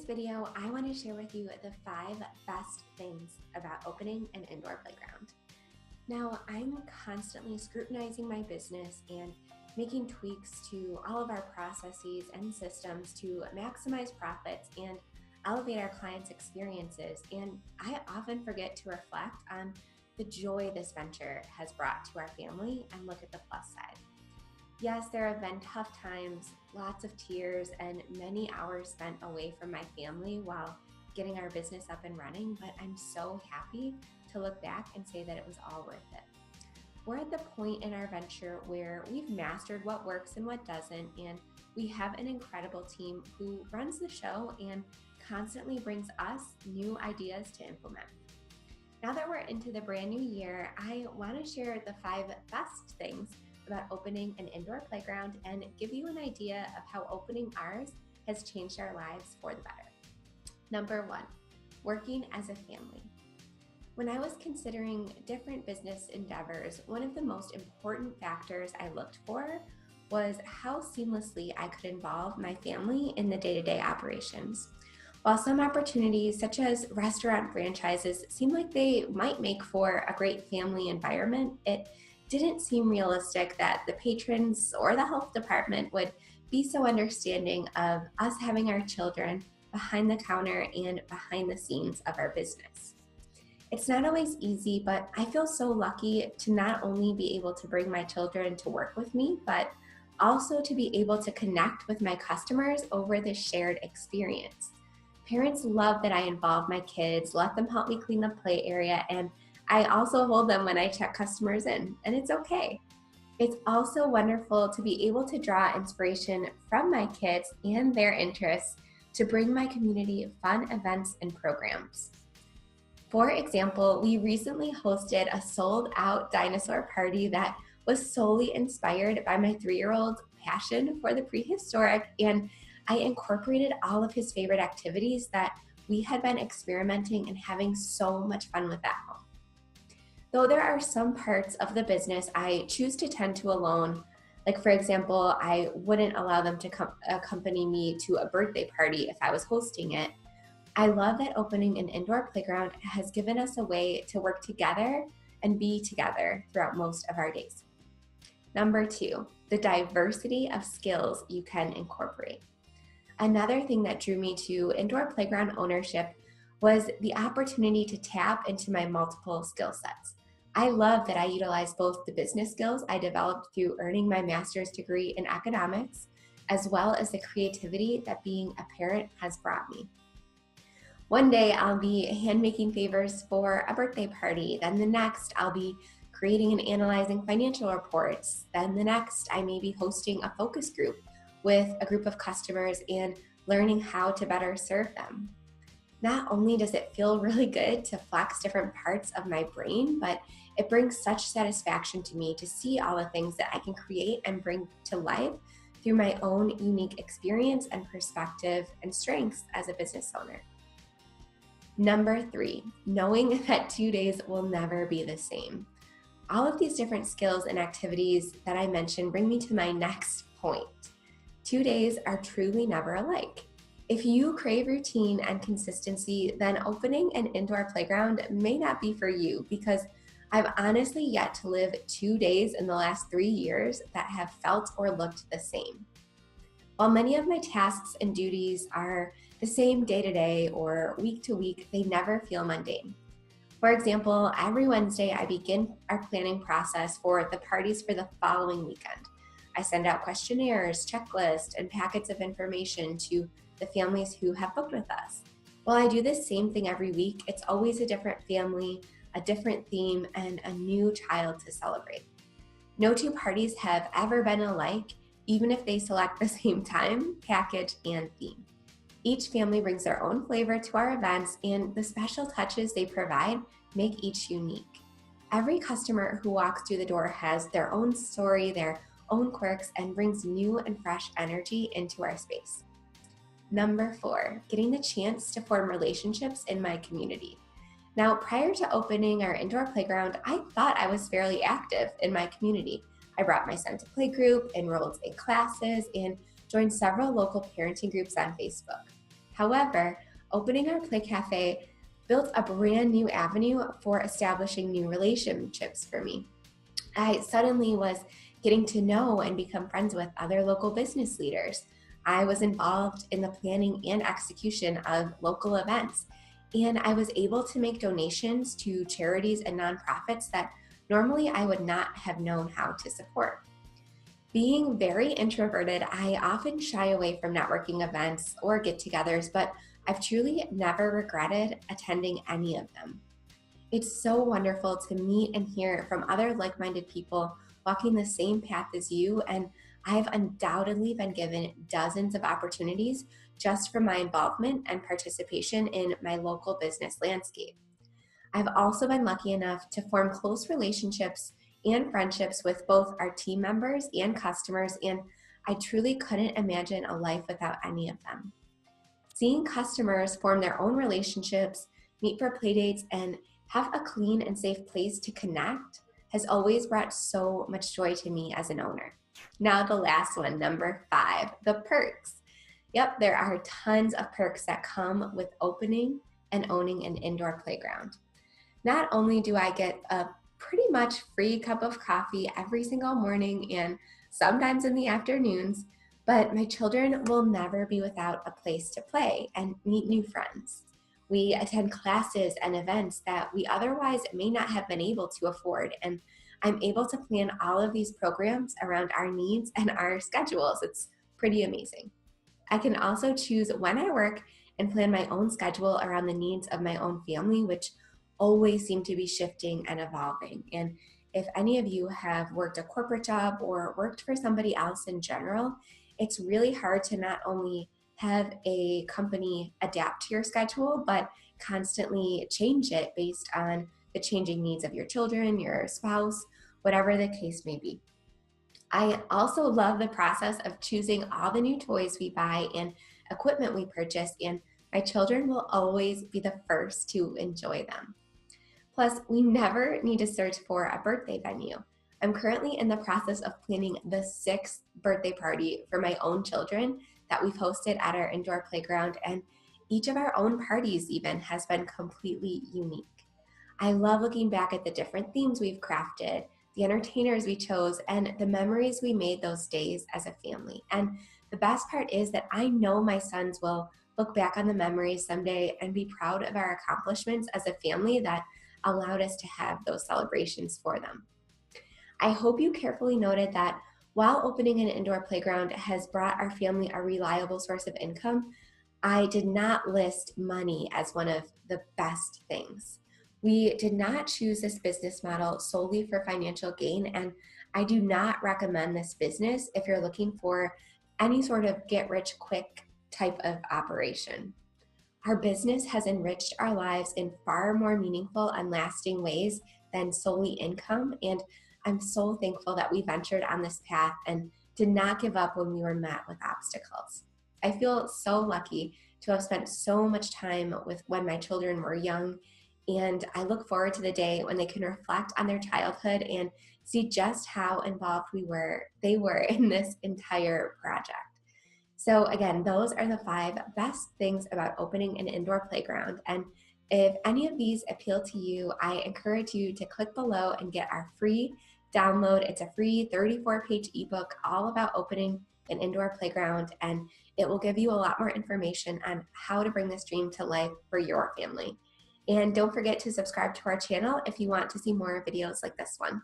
video, I want to share with you the 5 best things about opening an indoor playground. Now, I'm constantly scrutinizing my business and making tweaks to all of our processes and systems to maximize profits and elevate our clients' experiences. And I often forget to reflect on the joy this venture has brought to our family and look at the plus side. Yes, there have been tough times, lots of tears, and many hours spent away from my family while getting our business up and running, but I'm so happy to look back and say that it was all worth it. We're at the point in our venture where we've mastered what works and what doesn't, and we have an incredible team who runs the show and constantly brings us new ideas to implement. Now that we're into the brand new year, I want to share the 5 best things about opening an indoor playground and give you an idea of how opening ours has changed our lives for the better. Number 1, working as a family. When I was considering different business endeavors, one of the most important factors I looked for was how seamlessly I could involve my family in the day-to-day operations. While some opportunities, such as restaurant franchises, seem like they might make for a great family environment, it didn't seem realistic that the patrons or the health department would be so understanding of us having our children behind the counter and behind the scenes of our business. It's not always easy, but I feel so lucky to not only be able to bring my children to work with me, but also to be able to connect with my customers over this shared experience. Parents love that I involve my kids, let them help me clean the play area, and I also hold them when I check customers in, and it's okay. It's also wonderful to be able to draw inspiration from my kids and their interests to bring my community fun events and programs. For example, we recently hosted a sold-out dinosaur party that was solely inspired by my 3-year-old's passion for the prehistoric, and I incorporated all of his favorite activities that we had been experimenting and having so much fun with at home. Though there are some parts of the business I choose to tend to alone, like for example, I wouldn't allow them to accompany me to a birthday party if I was hosting it, I love that opening an indoor playground has given us a way to work together and be together throughout most of our days. Number 2, the diversity of skills you can incorporate. Another thing that drew me to indoor playground ownership was the opportunity to tap into my multiple skill sets. I love that I utilize both the business skills I developed through earning my master's degree in economics, as well as the creativity that being a parent has brought me. One day I'll be hand-making favors for a birthday party, then the next I'll be creating and analyzing financial reports, then the next I may be hosting a focus group with a group of customers and learning how to better serve them. Not only does it feel really good to flex different parts of my brain, but it brings such satisfaction to me to see all the things that I can create and bring to life through my own unique experience and perspective and strengths as a business owner. Number 3, knowing that 2 days will never be the same. All of these different skills and activities that I mentioned bring me to my next point. 2 days are truly never alike. If you crave routine and consistency, then opening an indoor playground may not be for you, because I've honestly yet to live 2 days in the last 3 years that have felt or looked the same. While many of my tasks and duties are the same day to day or week to week, they never feel mundane. For example, every Wednesday I begin our planning process for the parties for the following weekend. I send out questionnaires, checklists, and packets of information to the families who have booked with us. While I do this same thing every week, it's always a different family, a different theme, and a new child to celebrate. No 2 parties have ever been alike, even if they select the same time, package, and theme. Each family brings their own flavor to our events, and the special touches they provide make each unique. Every customer who walks through the door has their own story, their own quirks, and brings new and fresh energy into our space. Number 4, getting the chance to form relationships in my community. Now, prior to opening our indoor playground, I thought I was fairly active in my community. I brought my son to playgroup, enrolled in classes, and joined several local parenting groups on Facebook. However, opening our Play Cafe built a brand new avenue for establishing new relationships for me. I suddenly was getting to know and become friends with other local business leaders. I was involved in the planning and execution of local events, and I was able to make donations to charities and nonprofits that normally I would not have known how to support. Being very introverted, I often shy away from networking events or get togethers, but I've truly never regretted attending any of them. It's so wonderful to meet and hear from other like minded people walking the same path as you, and I've undoubtedly been given dozens of opportunities just from my involvement and participation in my local business landscape. I've also been lucky enough to form close relationships and friendships with both our team members and customers, and I truly couldn't imagine a life without any of them. Seeing customers form their own relationships, meet for playdates, and have a clean and safe place to connect has always brought so much joy to me as an owner. Now, the last one, number 5, the perks. Yep, there are tons of perks that come with opening and owning an indoor playground. Not only do I get a pretty much free cup of coffee every single morning and sometimes in the afternoons, but my children will never be without a place to play and meet new friends. We attend classes and events that we otherwise may not have been able to afford, and I'm able to plan all of these programs around our needs and our schedules. It's pretty amazing. I can also choose when I work and plan my own schedule around the needs of my own family, which always seem to be shifting and evolving. And if any of you have worked a corporate job or worked for somebody else in general, it's really hard to not only have a company adapt to your schedule, but constantly change it based on the changing needs of your children, your spouse, whatever the case may be. I also love the process of choosing all the new toys we buy and equipment we purchase, and my children will always be the first to enjoy them. Plus, we never need to search for a birthday venue. I'm currently in the process of planning the 6th birthday party for my own children that we've hosted at our indoor playground, and each of our own parties even has been completely unique. I love looking back at the different themes we've crafted, the entertainers we chose, and the memories we made those days as a family. And the best part is that I know my sons will look back on the memories someday and be proud of our accomplishments as a family that allowed us to have those celebrations for them. I hope you carefully noted that while opening an indoor playground has brought our family a reliable source of income, I did not list money as one of the best things. We did not choose this business model solely for financial gain, and I do not recommend this business if you're looking for any sort of get rich quick type of operation. Our business has enriched our lives in far more meaningful and lasting ways than solely income, and I'm so thankful that we ventured on this path and did not give up when we were met with obstacles. I feel so lucky to have spent so much time with when my children were young, and I look forward to the day when they can reflect on their childhood and see just how involved they were in this entire project. So again, those are the 5 best things about opening an indoor playground. And if any of these appeal to you, I encourage you to click below and get our free download. It's a free 34-page ebook all about opening an indoor playground, and it will give you a lot more information on how to bring this dream to life for your family. And don't forget to subscribe to our channel if you want to see more videos like this one.